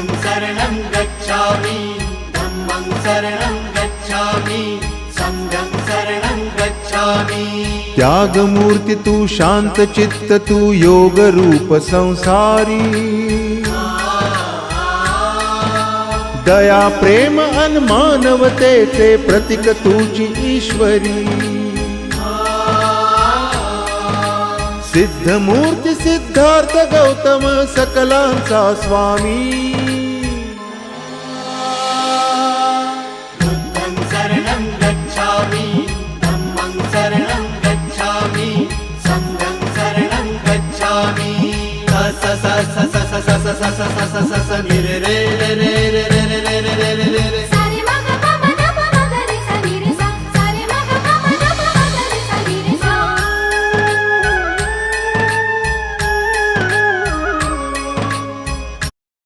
शरणं गच्छामि धम्मं शरणं गच्छामि संघं शरणं गच्छामि। त्यागमूर्ती तू शांत चित्त तू योग रूप संसारी दया प्रेम अन मानवतेचे प्रतीक तुझी ईश्वरी सिद्धमूर्ती सिद्धार्थ गौतम सकलांचा स्वामी बुद्धं शरणं गच्छामि धम्मं शरणं गच्छामि संघं शरणं गच्छामि। स स स स स स स स स स स स स स स स